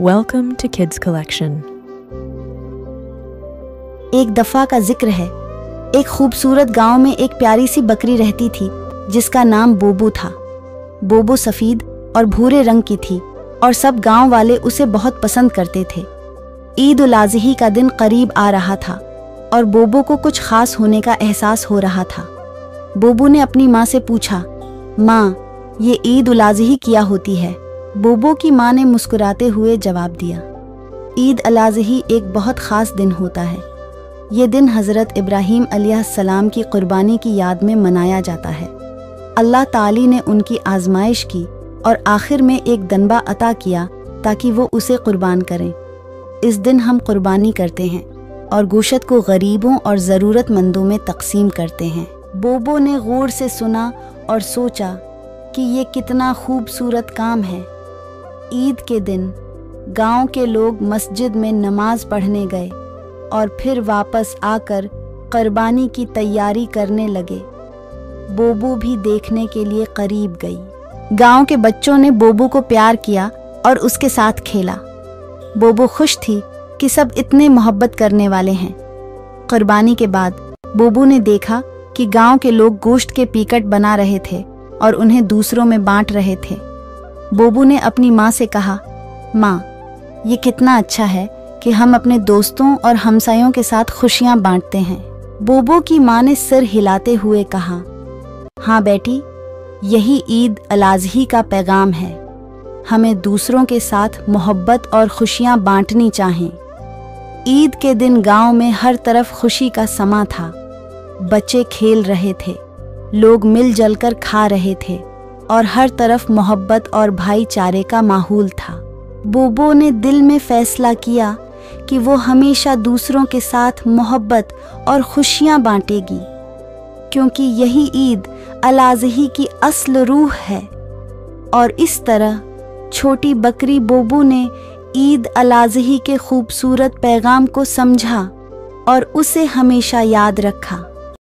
Welcome to Kids Collection. एक दफ़ा का जिक्र है। एक खूबसूरत गांव में एक प्यारी सी बकरी रहती थी जिसका नाम बोबो था। बोबो सफ़ेद और भूरे रंग की थी और सब गांव वाले उसे बहुत पसंद करते थे। ईद उल अज़हा का दिन करीब आ रहा था और बोबो को कुछ ख़ास होने का एहसास हो रहा था। बोबो ने अपनी माँ से पूछा, माँ, ये ईद उल अज़हा क्या होती है? बोबो की माँ ने मुस्कुराते हुए जवाब दिया, ईद उल अज़हा एक बहुत ख़ास दिन होता है। ये दिन हज़रत इब्राहीम अलैहिस्सलाम की क़ुरबानी की याद में मनाया जाता है। अल्लाह ताली ने उनकी आजमाइश की और आखिर में एक दनबा अता किया ताकि वो उसे क़ुरबान करें। इस दिन हम क़ुरबानी करते हैं और गोश्त को गरीबों और ज़रूरतमंदों में तकसीम करते हैं। बोबो ने गौर से सुना और सोचा कि ये कितना खूबसूरत काम है। ईद के दिन गांव के लोग मस्जिद में नमाज पढ़ने गए और फिर वापस आकर क़ुरबानी की तैयारी करने लगे। बोबो भी देखने के लिए करीब गई। गांव के बच्चों ने बोबो को प्यार किया और उसके साथ खेला। बोबो खुश थी कि सब इतने मोहब्बत करने वाले हैं। क़ुरबानी के बाद बोबो ने देखा कि गांव के लोग गोश्त के पीकट बना रहे थे और उन्हें दूसरों में बांट रहे थे। बोबो ने अपनी माँ से कहा, माँ, ये कितना अच्छा है कि हम अपने दोस्तों और हमसायों के साथ खुशियाँ बांटते हैं। बोबो की माँ ने सिर हिलाते हुए कहा, हाँ बेटी, यही ईद उल अज़हा का पैगाम है। हमें दूसरों के साथ मोहब्बत और खुशियाँ बांटनी चाहिए। ईद के दिन गांव में हर तरफ खुशी का समा था। बच्चे खेल रहे थे, लोग मिलजुल कर खा रहे थे और हर तरफ मोहब्बत और भाईचारे का माहौल था। बोबो ने दिल में फैसला किया कि वो हमेशा दूसरों के साथ मोहब्बत और खुशियाँ बांटेगी, क्योंकि यही ईद उल अज़हा की असल रूह है। और इस तरह छोटी बकरी बोबो ने ईद उल अज़हा के खूबसूरत पैगाम को समझा और उसे हमेशा याद रखा।